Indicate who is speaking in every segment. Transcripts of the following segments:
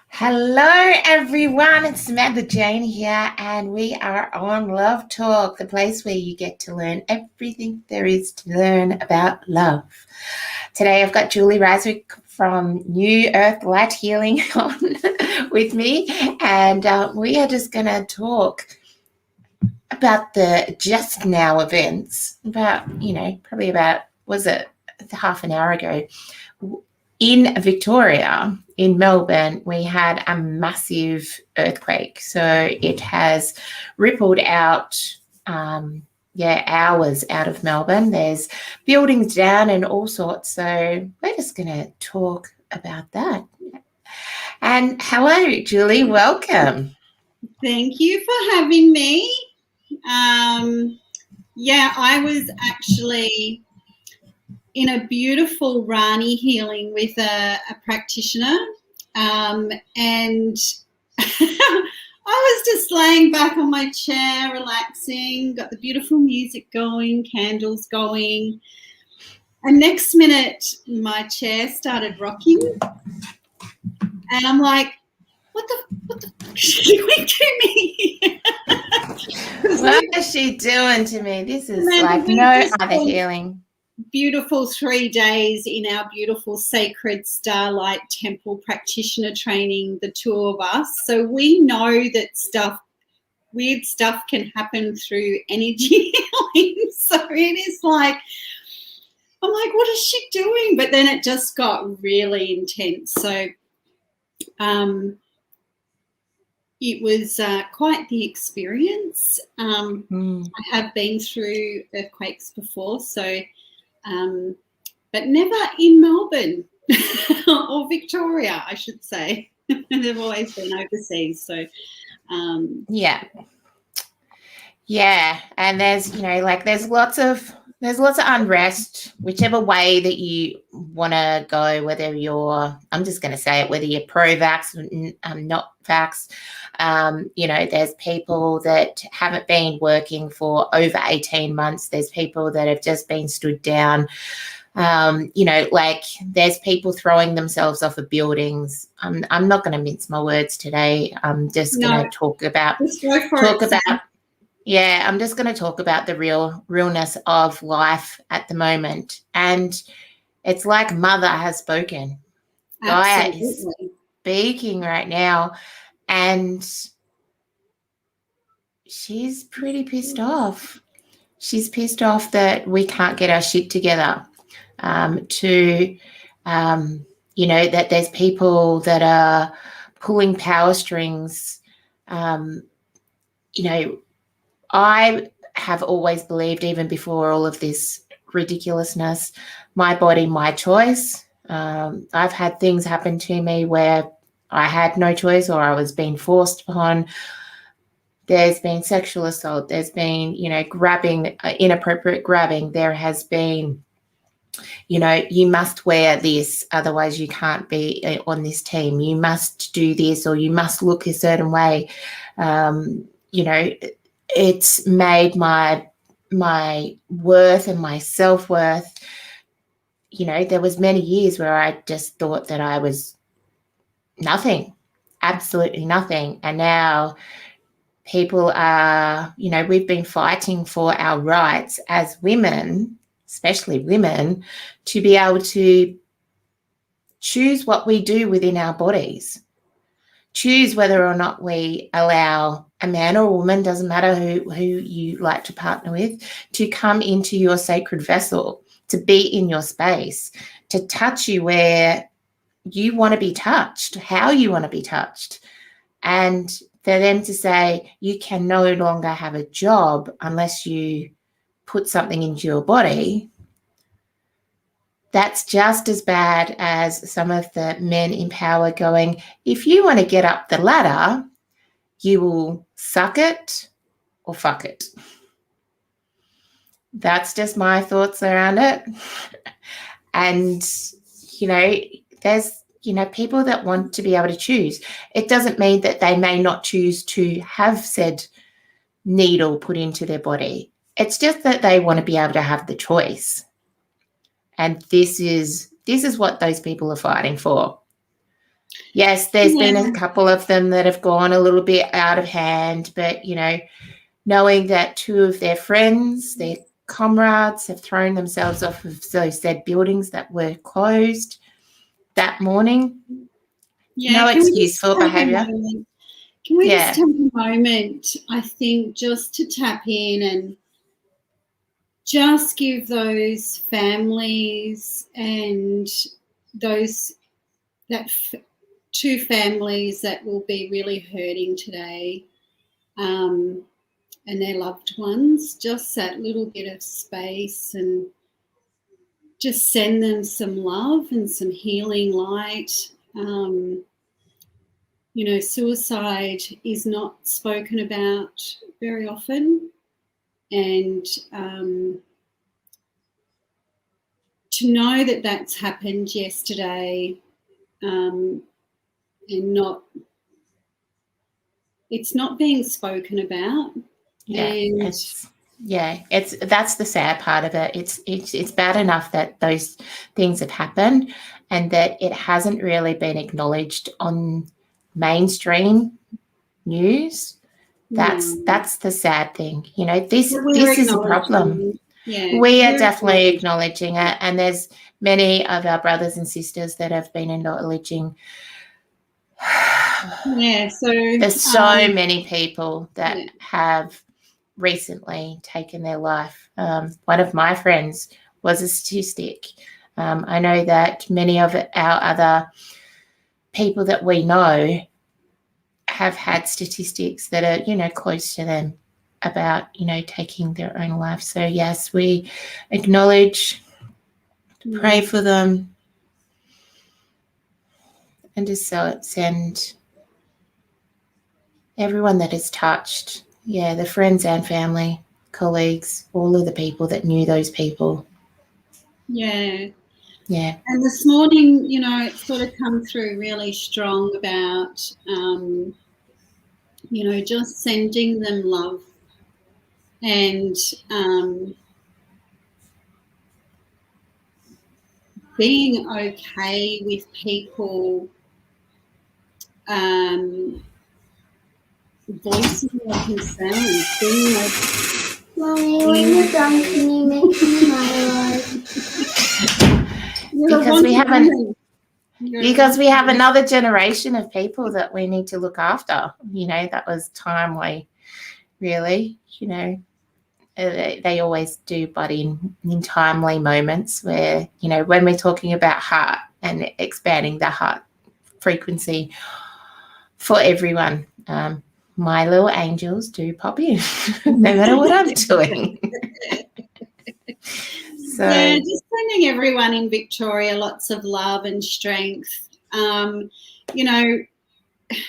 Speaker 1: Hello, everyone. It's Samantha-Jayne here, and we are on Love Talk, the place where you get to learn everything there is to learn about love. Today, I've got Julie Ryswyk from New Earth Light Healing on with me, and we are just going to talk about the just now events, probably about, was it half an hour ago? In Victoria, in Melbourne, we had a massive earthquake. So it has rippled out, hours out of Melbourne. There's buildings down and all sorts. So we're just going to talk about that. And hello, Julie. Welcome.
Speaker 2: Thank you for having me. I was actually in a beautiful Rani healing with a practitioner, and I was just laying back on my chair, relaxing, got the beautiful music going, candles going, and next minute my chair started rocking, and I'm like, what the fuck is she doing to me?
Speaker 1: What is she doing to me? This is like no other healing.
Speaker 2: Beautiful 3 days in our beautiful sacred Starlight Temple practitioner training, the two of us. So we know that weird stuff can happen through energy healing. So it is like, I'm like, what is she doing? But then it just got really intense. So it was quite the experience. I have been through earthquakes before, so but never in Melbourne or Victoria, I should say. They've always been overseas. So
Speaker 1: and there's lots of unrest, whichever way that you want to go, whether you're, I'm just going to say it, whether you're pro-vax, not vax. There's people that haven't been working for over 18 months. There's people that have just been stood down. There's people throwing themselves off of buildings. I'm not going to mince my words today. I'm just going to talk about I'm just going to talk about the realness of life at the moment. And it's like Mother has spoken. Gaia is speaking right now. And she's pretty pissed off. She's pissed off that we can't get our shit together. That there's people that are pulling power strings. I have always believed, even before all of this ridiculousness, my body, my choice. I've had things happen to me where I had no choice or I was being forced upon. There's been sexual assault. There's been, grabbing, inappropriate grabbing. There has been, you must wear this, otherwise you can't be on this team. You must do this, or you must look a certain way. It's made my worth and my self-worth. There was many years where I just thought that I was nothing, absolutely nothing. And now people are, we've been fighting for our rights as women, especially women, to be able to choose what we do within our bodies. Choose whether or not we allow a man or a woman, doesn't matter who you like to partner with, to come into your sacred vessel, to be in your space, to touch you where you want to be touched, how you want to be touched. And for them to say, you can no longer have a job unless you put something into your body, that's just as bad as some of the men in power going, if you want to get up the ladder, you will suck it or fuck it. That's just my thoughts around it. And, there's, people that want to be able to choose. It doesn't mean that they may not choose to have said needle put into their body. It's just that they want to be able to have the choice. And this is This is what those people are fighting for. Yes, there's been
Speaker 2: Yeah.
Speaker 1: a couple of them that have gone a little bit out of hand, but, you know, knowing that two of their friends, their comrades, have thrown themselves off of those said buildings that were closed that morning.
Speaker 2: Yeah,
Speaker 1: No
Speaker 2: can we
Speaker 1: excuse
Speaker 2: just
Speaker 1: for
Speaker 2: take a
Speaker 1: behaviour.
Speaker 2: moment? Can we
Speaker 1: Yeah.
Speaker 2: just take a moment, I think, just to tap in and just give those families and those two families that will be really hurting today, and their loved ones, just that little bit of space, and just send them some love and some healing light. You know, suicide is not spoken about very often, and to know that that's happened yesterday, and it's not being spoken about.
Speaker 1: Yeah,
Speaker 2: And
Speaker 1: that's the sad part of it. It's bad enough that those things have happened and that it hasn't really been acknowledged on mainstream news. That's the sad thing. You know, this is a problem.
Speaker 2: Yeah,
Speaker 1: We are definitely acknowledging it, and there's many of our brothers and sisters that have been acknowledging.
Speaker 2: Yeah, so
Speaker 1: there's so many people that have recently taken their life. One of my friends was a statistic. I know that many of our other people that we know have had statistics that are, you know, close to them about, you know, taking their own life. So yes, we acknowledge, pray for them, and just send everyone that is touched, the friends and family, colleagues, all of the people that knew those people.
Speaker 2: Yeah.
Speaker 1: Yeah.
Speaker 2: And this morning, you know, it's sort of come through really strong about, you know, just sending them love and being okay with people voicing their concerns, being okay.
Speaker 3: Mommy, when you're done, can you make me my
Speaker 1: because we have another generation of people that we need to look after. You know, that was timely, really. You know, they always do, but in timely moments where, you know, when we're talking about heart and expanding the heart frequency for everyone, my little angels do pop in no matter what I'm doing. So
Speaker 2: yeah, just sending everyone in Victoria lots of love and strength. You know,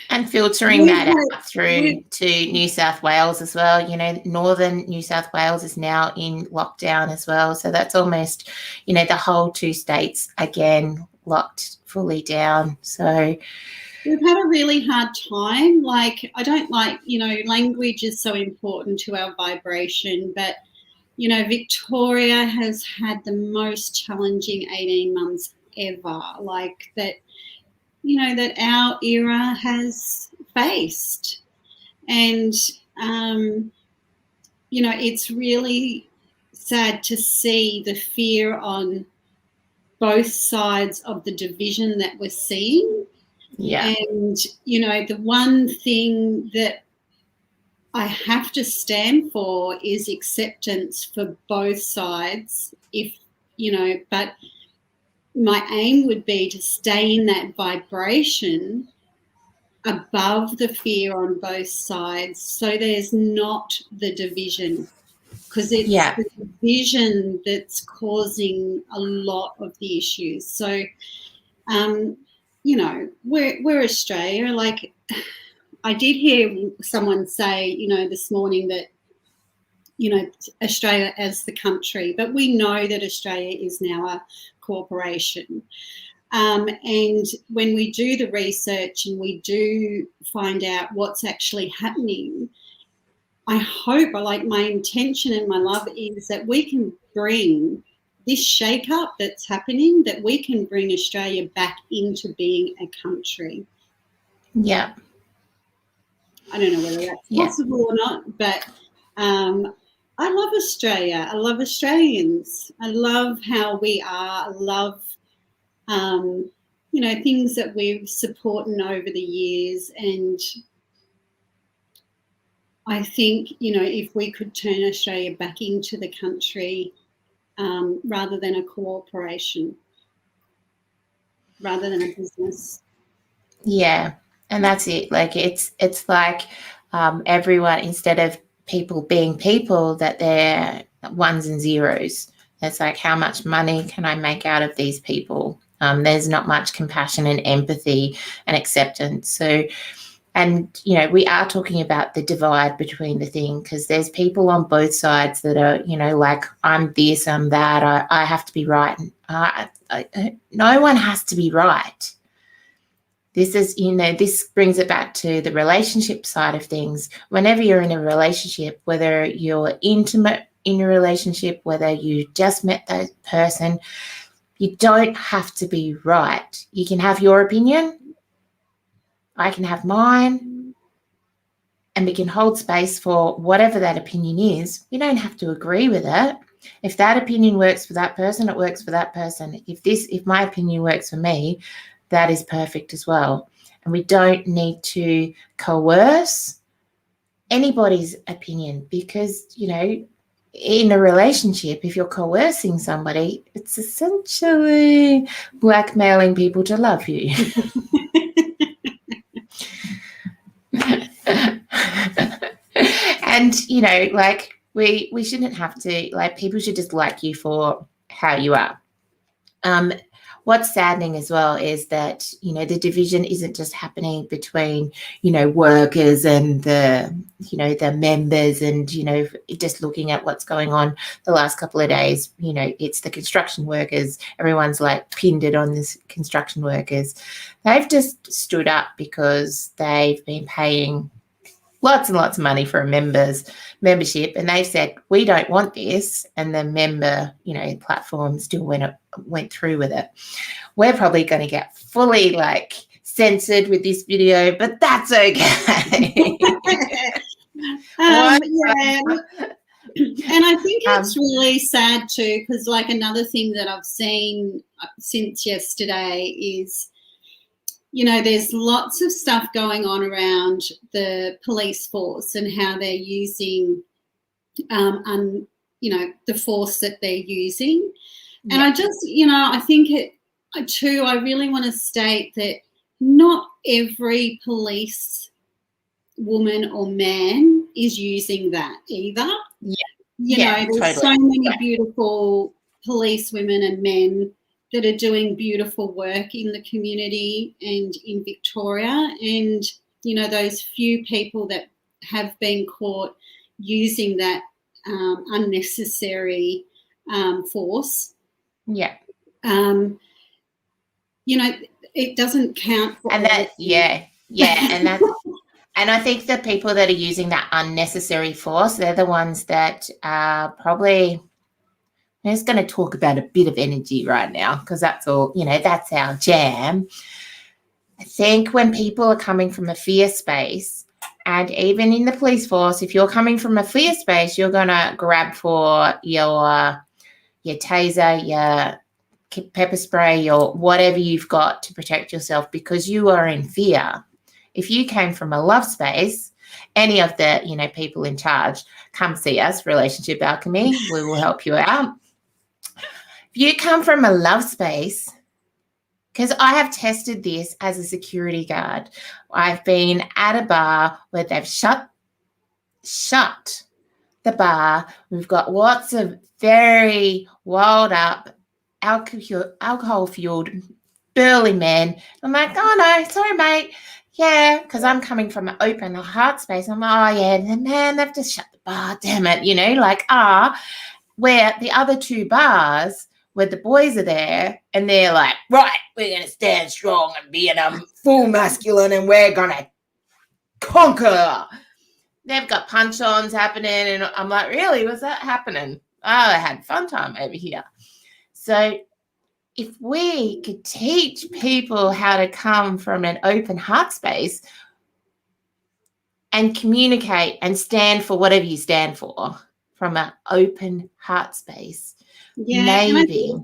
Speaker 1: and filtering that out through to New South Wales as well. You know, northern New South Wales is now in lockdown as well. So that's almost, you know, the whole two states again locked fully down. So
Speaker 2: we've had a really hard time. Like, I don't like, you know, language is so important to our vibration, but, you know, Victoria has had the most challenging 18 months ever, like that, you know, that our era has faced. And, you know, it's really sad to see the fear on both sides of the division that we're seeing.
Speaker 1: Yeah.
Speaker 2: And, you know, the one thing that I have to stand for is acceptance for both sides. If, you know, but my aim would be to stay in that vibration above the fear on both sides, so there's not the division, because it's the division that's causing a lot of the issues. So, you know, we're Australia. Like, I did hear someone say, you know, this morning that, you know, Australia as the country, but we know that Australia is now a corporation. And when we do the research and we do find out what's actually happening, I hope, like, my intention and my love is that we can bring this shake-up that's happening, that we can bring Australia back into being a country.
Speaker 1: Yeah.
Speaker 2: I don't know whether that's possible or not, but I love Australia. I love Australians. I love how we are. I love, things that we've supported over the years. And I think, if we could turn Australia back into the country rather than a cooperation, rather than a business.
Speaker 1: Yeah, and that's it. Like it's like everyone, instead of people being people, that they're ones and zeros. It's like, how much money can I make out of these people? There's not much compassion and empathy and acceptance. So, and, we are talking about the divide between the thing, because there's people on both sides that are, like, I'm this, I'm that, I have to be right. No one has to be right. This is, this brings it back to the relationship side of things. Whenever you're in a relationship, whether you're intimate in a relationship, whether you just met that person, you don't have to be right. You can have your opinion. I can have mine. And we can hold space for whatever that opinion is. We don't have to agree with it. If that opinion works for that person, it works for that person. If my opinion works for me, that is perfect as well. And we don't need to coerce anybody's opinion, because, in a relationship, if you're coercing somebody, it's essentially blackmailing people to love you. And, like, we shouldn't have to, like, people should just like you for how you are. What's saddening as well is that, the division isn't just happening between, workers and the members, and, just looking at what's going on the last couple of days, it's the construction workers. Everyone's like pinned it on this construction workers. They've just stood up because they've been paying lots and lots of money for a membership, and they said, we don't want this, and the member, platform still went through with it. We're probably going to get fully, like, censored with this video, but that's okay.
Speaker 2: Yeah. And I think it's really sad too, because, like, another thing that I've seen since yesterday is, there's lots of stuff going on around the police force and how they're using, the force that they're using. And I just, I think I really want to state that not every police woman or man is using that either.
Speaker 1: Yeah.
Speaker 2: There's
Speaker 1: totally.
Speaker 2: so many beautiful police women and men that are doing beautiful work in the community and in Victoria. And, those few people that have been caught using that unnecessary force.
Speaker 1: Yeah.
Speaker 2: It doesn't count for
Speaker 1: and that, and I think the people that are using that unnecessary force, they're the ones that are probably, I'm just going to talk about a bit of energy right now, because that's all, that's our jam. I think when people are coming from a fear space, and even in the police force, if you're coming from a fear space, you're going to grab for your taser, your pepper spray, your whatever you've got to protect yourself, because you are in fear. If you came from a love space, any of the, people in charge, come see us, Relationship Alchemy. We will help you out. If you come from a love space, because I have tested this as a security guard. I've been at a bar where they've shut the bar. We've got lots of very wild up, alcohol-fueled, burly men. I'm like, oh, no, sorry, mate. Yeah, because I'm coming from an open heart space. I'm like, oh, yeah, man, they've just shut the bar, damn it, where the other two bars where the boys are there and they're like, right, we're going to stand strong and be in a full masculine and we're going to conquer. They've got punch-ons happening, and I'm like, really? Was that happening? Oh, I had fun time over here. So if we could teach people how to come from an open heart space and communicate and stand for whatever you stand for from an open heart space, maybe.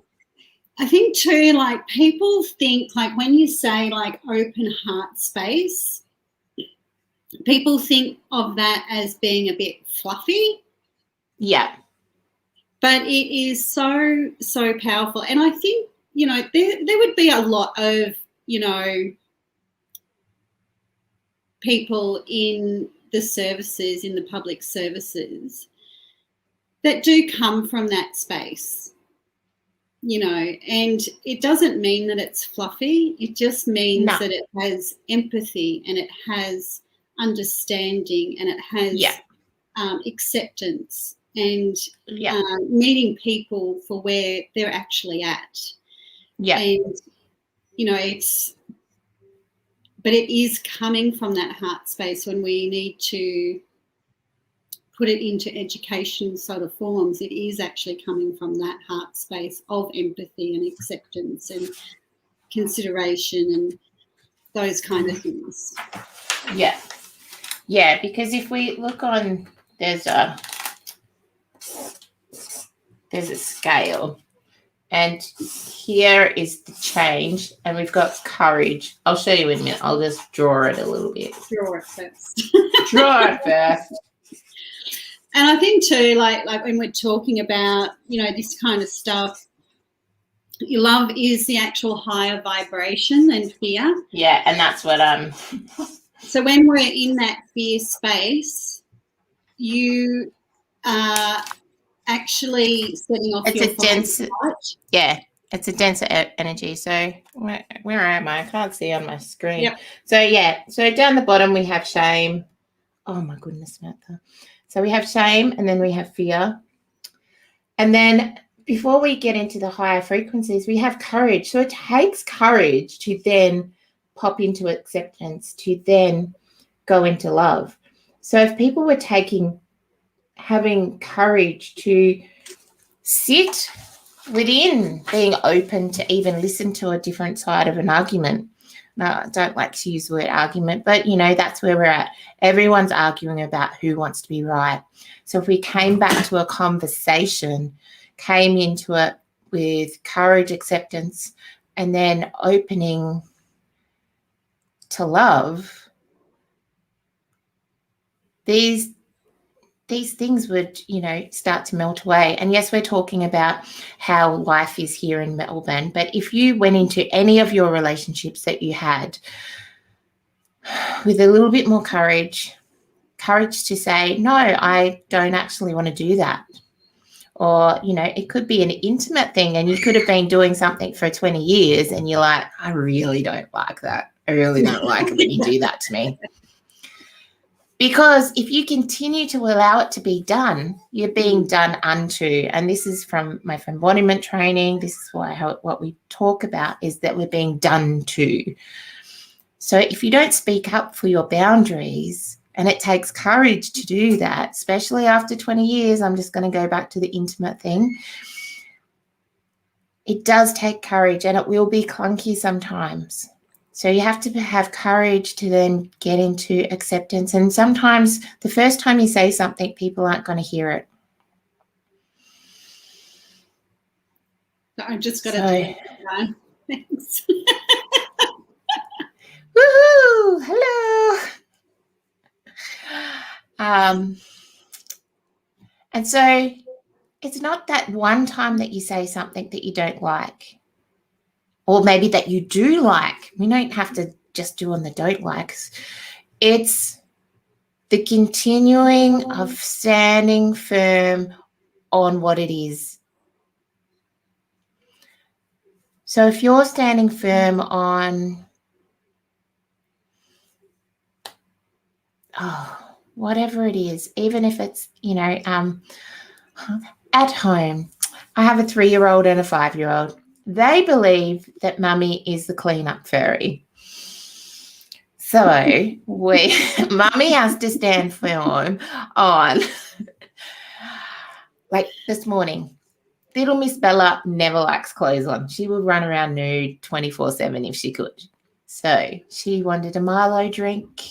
Speaker 2: I think too, like, people think, like, when you say like open heart space, people think of that as being a bit fluffy.
Speaker 1: Yeah.
Speaker 2: But it is so, so powerful. And I think, you know, there would be a lot of, you know, people in the services, in the public services, that do come from that space, you know, and it doesn't mean that it's fluffy. It just means that it has empathy and it has understanding and it has acceptance and meeting people for where they're actually at.
Speaker 1: Yeah.
Speaker 2: And, you know, but it is coming from that heart space when we need to put it into education sort of forms. It is actually coming from that heart space of empathy and acceptance and consideration and those kind of things.
Speaker 1: Yeah. Yeah, because if we look on, there's a scale, and here is the change, and we've got courage. I'll show you in a minute. I'll just draw it a little bit.
Speaker 2: Draw it first.
Speaker 1: Draw it first.
Speaker 2: And I think too, like when we're talking about, you know, this kind of stuff, love is the actual higher vibration than fear.
Speaker 1: Yeah, and that's what
Speaker 2: So when we're in that fear space, you are actually setting off your
Speaker 1: dense. Yeah, it's a denser energy. So where am I? I can't see on my screen.
Speaker 2: Yep.
Speaker 1: So down the bottom we have shame. Oh my goodness, Samantha. So we have shame, and then we have fear. And then before we get into the higher frequencies, we have courage. So it takes courage to then pop into acceptance, to then go into love. So if people were having courage to sit within being open to even listen to a different side of an argument. Now, I don't like to use the word argument, but, you know, that's where we're at. Everyone's arguing about who wants to be right. So if we came back to a conversation, came into it with courage, acceptance, and then opening to love, these things would, you know, start to melt away. And yes, we're talking about how life is here in Melbourne, but if you went into any of your relationships that you had with a little bit more courage to say, no, I don't actually want to do that. Or, you know, it could be an intimate thing, and you could have been doing something for 20 years and you're like, I really don't like that. I really don't like it when you do that to me. Because if you continue to allow it to be done, you're being done unto. And this is from my embodiment training. This is what we talk about is that we're being done to. So if you don't speak up for your boundaries, and it takes courage to do that, especially after 20 years, I'm just going to go back to the intimate thing. It does take courage, and it will be clunky sometimes. So you have to have courage to then get into acceptance. And sometimes the first time you say something, people aren't going to hear it.
Speaker 2: I've just got to do it. Thanks.
Speaker 1: Woohoo! Hello. And so it's not that one time that you say something that you don't like. Or maybe that you do like. We don't have to just do on the don't likes. It's the continuing of standing firm on what it is. So if you're standing firm on, whatever it is, even if it's, you know, at home, I have a 3-year-old and a 5-year-old. They believe that mummy is the cleanup fairy. So mummy has to stand firm on, like this morning, little Miss Bella never likes clothes on. She would run around nude 24/7 if she could. So she wanted a Milo drink.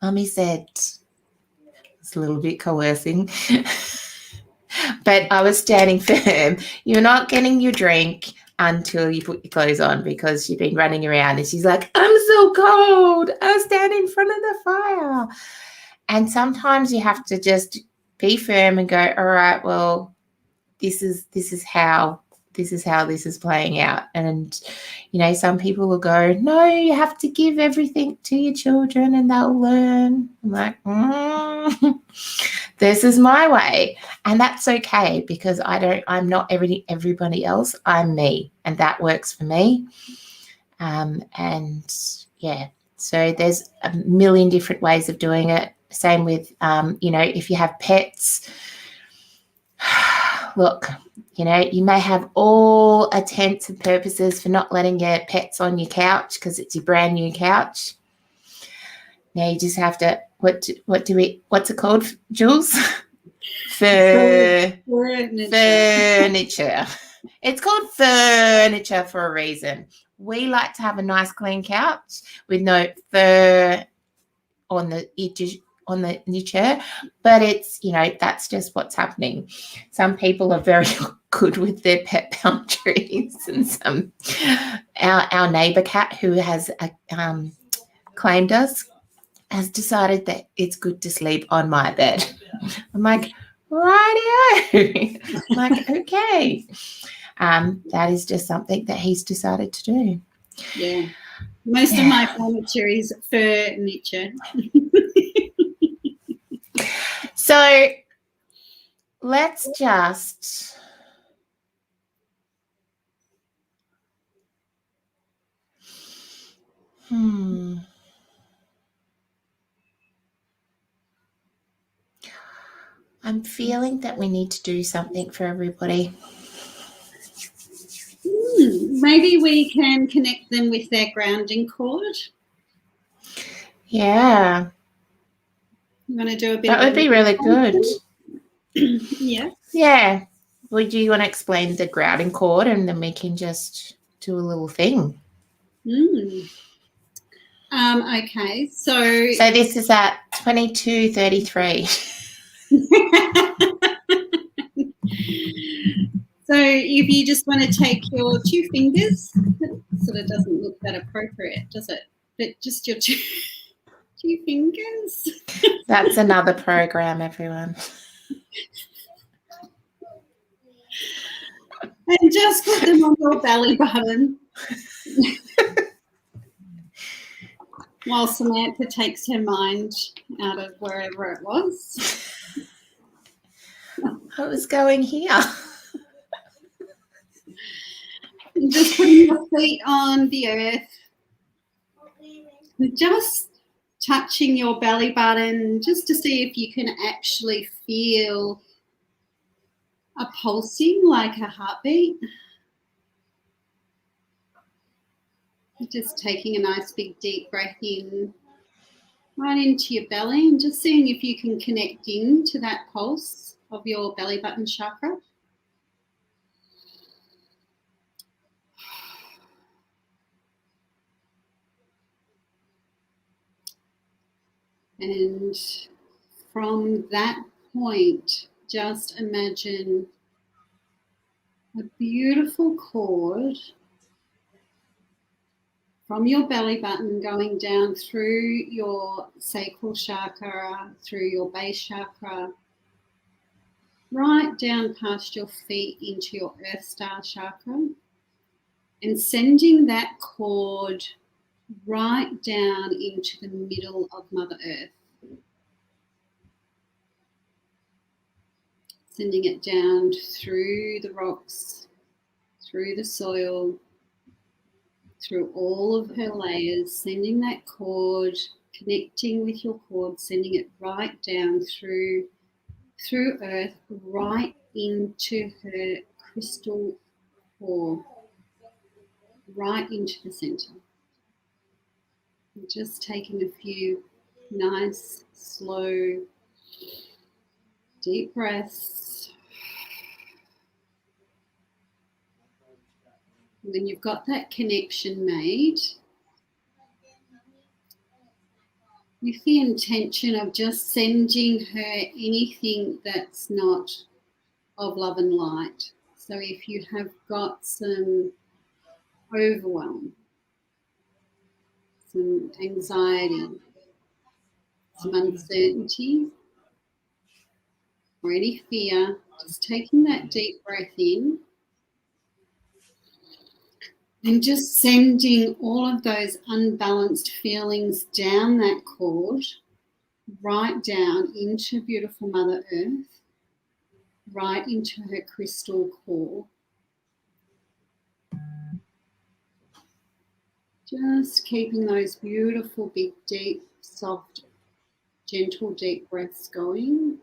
Speaker 1: Mummy said, it's a little bit coercing, but I was standing firm. You're not getting your drink until you put your clothes on, because she'd been running around, and she's like, I'm so cold. I'll stand in front of the fire. And sometimes you have to just be firm and go, all right, well, this is how this is playing out. And, you know, some people will go, no, you have to give everything to your children and they'll learn. I'm like, this is my way. And that's okay, because I'm not everybody else. I'm me, and that works for me. And yeah, so there's a million different ways of doing it. Same with, you know, if you have pets, look, you know, you may have all intents and purposes for not letting your pets on your couch because it's your brand new couch. Now you just have to, what's it called, Jules? Furniture. It's called furniture for a reason. We like to have a nice clean couch with no fur on the edges, on the new chair, but it's, you know, that's just what's happening. Some people are very good with their pet boundaries, and our neighbour cat, who has claimed us, has decided that it's good to sleep on my bed. I'm like, rightio. I'm like, okay. That is just something that he's decided to do.
Speaker 2: Yeah. Most of my furniture is furniture.
Speaker 1: So let's just I'm feeling that we need to do something for everybody.
Speaker 2: Maybe we can connect them with their grounding cord.
Speaker 1: Yeah.
Speaker 2: You want to do a bit?
Speaker 1: That would be really good.
Speaker 2: Yeah.
Speaker 1: Yeah. Would you want to explain the grounding cord, and then we can just do a little thing?
Speaker 2: Okay. So
Speaker 1: this is at 22:33.
Speaker 2: So if you just want to take your two fingers, that sort of doesn't look that appropriate, does it? But just your two fingers.
Speaker 1: That's another program, everyone.
Speaker 2: And just put them on your belly button while Samantha takes her mind out of wherever it was.
Speaker 1: I was going here.
Speaker 2: And just putting your feet on the earth. And just touching your belly button just to see if you can actually feel a pulsing, like a heartbeat. Just taking a nice big deep breath in, right into your belly, and just seeing if you can connect in to that pulse of your belly button chakra. And from that point, just imagine a beautiful cord from your belly button going down through your sacral chakra, through your base chakra, right down past your feet into your Earth Star chakra, and sending that cord right down into the middle of Mother Earth. Sending it down through the rocks, through the soil, through all of her layers, sending that cord, connecting with your cord, sending it right down through Earth, right into her crystal core, right into the center. And just taking a few nice, slow, deep breaths. When you've got that connection made, with the intention of just sending her anything that's not of love and light. So if you have got some overwhelm, some anxiety, some uncertainty, or any fear, just taking that deep breath in and just sending all of those unbalanced feelings down that cord, right down into beautiful Mother Earth, right into her crystal core. Just keeping those beautiful, big, deep, soft, gentle, deep breaths going.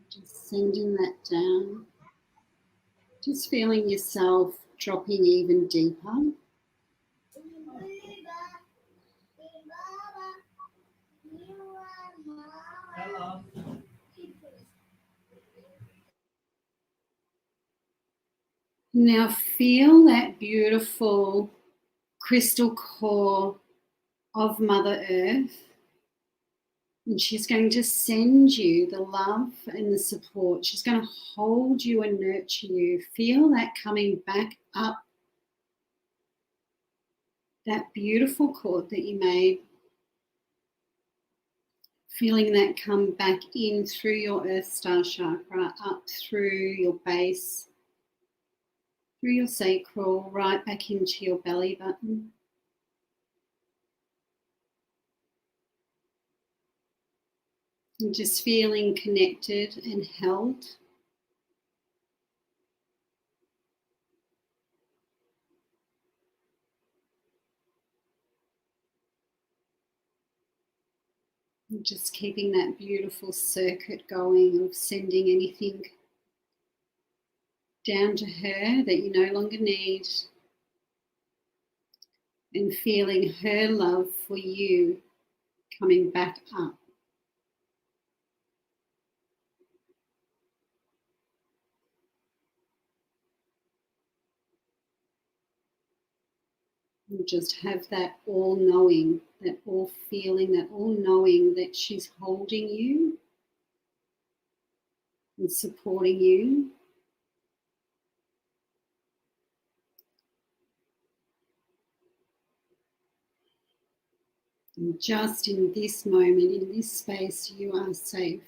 Speaker 2: Just sending that down. Just feeling yourself dropping even deeper.
Speaker 4: Hello.
Speaker 2: Now feel that beautiful crystal core of Mother Earth. And she's going to send you the love and the support. She's going to hold you and nurture you. Feel that coming back up, that beautiful cord that you made. Feeling that come back in through your Earth Star chakra, up through your base, through your sacral, right back into your belly button. And just feeling connected and held. And just keeping that beautiful circuit going of sending anything down to her that you no longer need, and feeling her love for you coming back up. And just have that all-knowing, that all-feeling, that all-knowing that she's holding you and supporting you. And just in this moment, in this space, you are safe.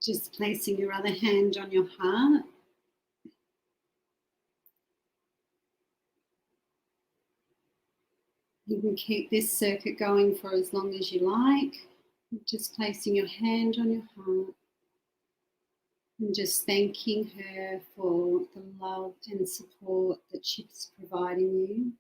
Speaker 2: Just placing your other hand on your heart. You can keep this circuit going for as long as you like. Just placing your hand on your heart and just thanking her for the love and support that she's providing you.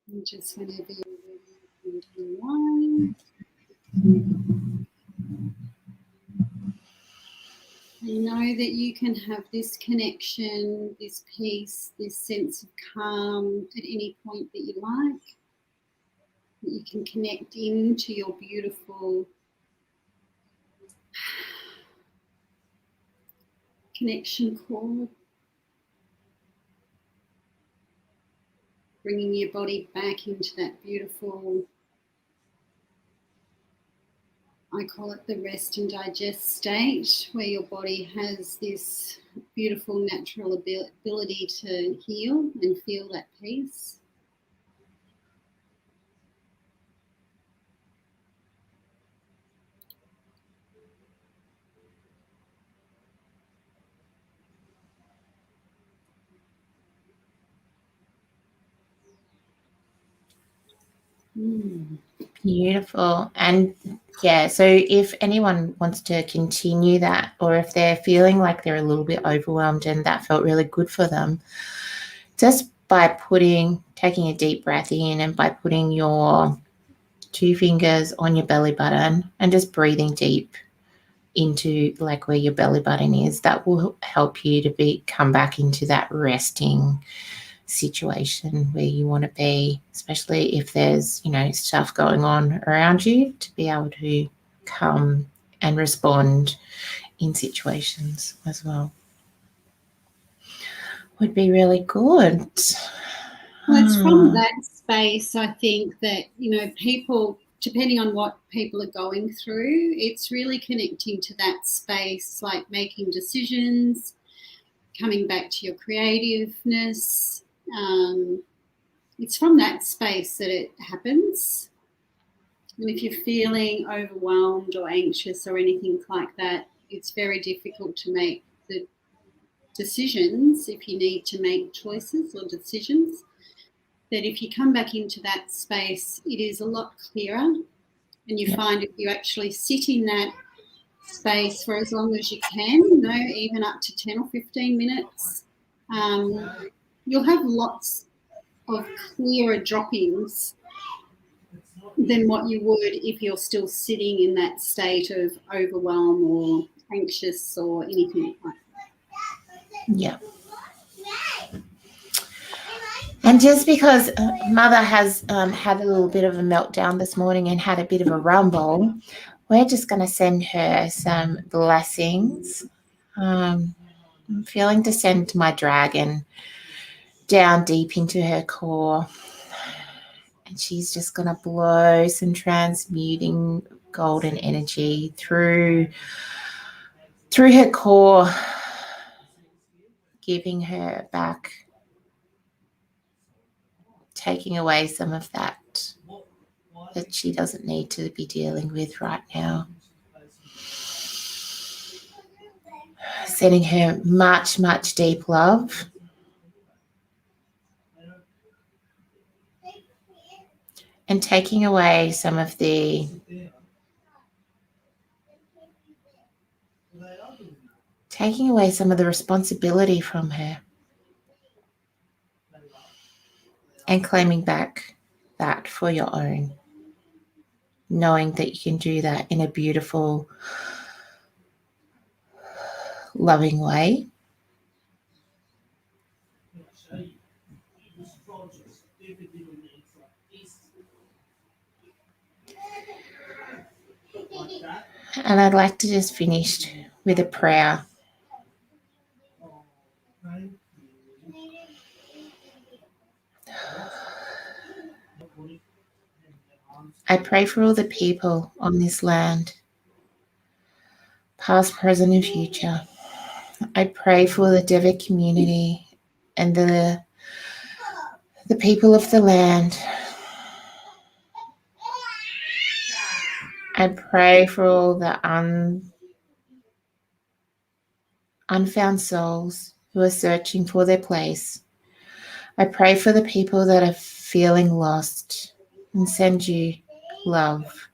Speaker 2: And just whenever you're ready, unwind. You know that you can have this connection, this peace, this sense of calm at any point that you like. That you can connect into your beautiful connection cord. Bringing your body back into that beautiful, I call it the rest and digest state, where your body has this beautiful natural ability to heal and feel that peace.
Speaker 1: Beautiful. And Yeah, so if anyone wants to continue that, or if they're feeling like they're a little bit overwhelmed and that felt really good for them, just by taking a deep breath in and by putting your 2 fingers on your belly button and just breathing deep into like where your belly button is, that will help you to come back into that resting situation where you want to be, especially if there's, stuff going on around you, to be able to come and respond in situations as well. Would be really good.
Speaker 2: Well, it's from that space, I think, that, people, depending on what people are going through, it's really connecting to that space, like making decisions, coming back to your creativeness. It's from that space that it happens. And if you're feeling overwhelmed or anxious or anything like that, it's very difficult to make the decisions if you need to make choices or decisions. That if you come back into that space, it is a lot clearer. And you find if you actually sit in that space for as long as you can, even up to 10 or 15 minutes, you'll have lots of clearer drop-ins than what you would if you're still sitting in that state of overwhelm or anxious or anything like that.
Speaker 1: Yeah. And just because Mother has had a little bit of a meltdown this morning and had a bit of a rumble, we're just going to send her some blessings. I'm feeling to send my dragon down deep into her core. And she's just going to blow some transmuting golden energy through her core, giving her back, taking away some of that she doesn't need to be dealing with right now. Sending her much, much deep love. And taking away some of the responsibility from her. And claiming back that for your own. Knowing that you can do that in a beautiful, loving way. And I'd like to just finish with a prayer. I pray for all the people on this land, past, present, and future. I pray for the Devic community and the people of the land. I pray for all the unfound souls who are searching for their place. I pray for the people that are feeling lost and send you love.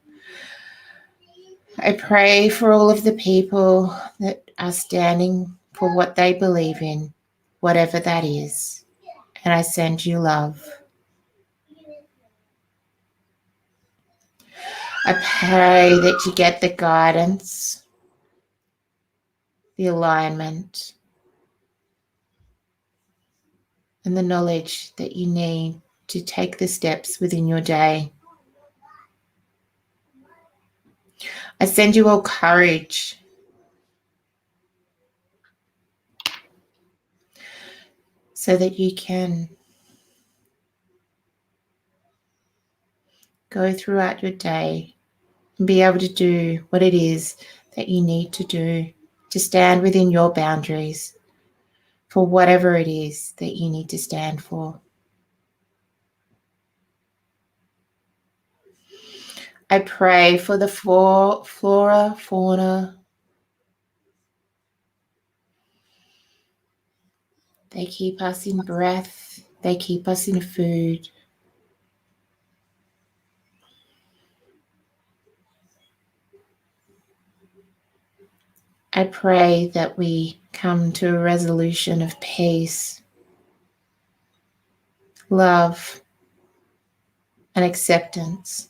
Speaker 1: I pray for all of the people that are standing for what they believe in, whatever that is, and I send you love. I pray that you get the guidance, the alignment, and the knowledge that you need to take the steps within your day. I send you all courage so that you can go throughout your day and be able to do what it is that you need to do to stand within your boundaries for whatever it is that you need to stand for. I pray for the flora, fauna. They keep us in breath. They keep us in food. I pray that we come to a resolution of peace, love, and acceptance.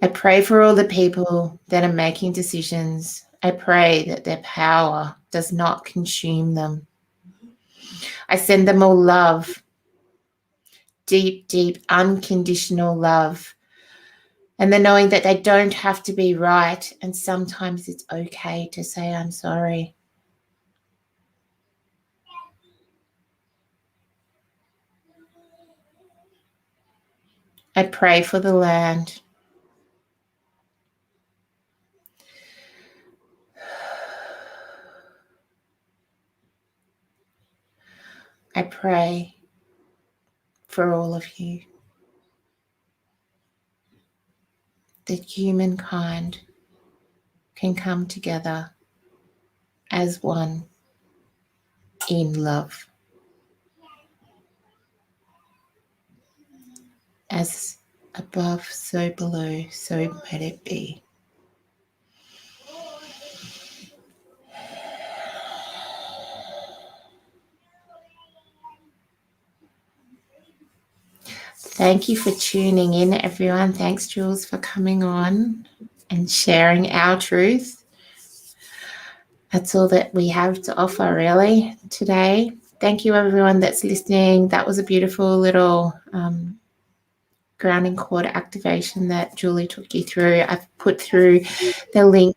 Speaker 1: I pray for all the people that are making decisions. I pray that their power does not consume them. I send them all love, deep, deep, unconditional love. And the knowing that they don't have to be right, and sometimes it's okay to say, I'm sorry. I pray for the land. I pray for all of you, that humankind can come together as one in love. As above, so below, so let it be. Thank you for tuning in, everyone. Thanks, Jules, for coming on and sharing our truth. That's all that we have to offer, really, today. Thank you, everyone that's listening. That was a beautiful little grounding cord activation that Julie took you through. I've put through the link,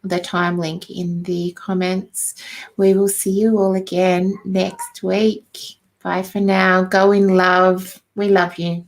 Speaker 1: the time link in the comments. We will see you all again next week. Bye for now. Go in love. We love you.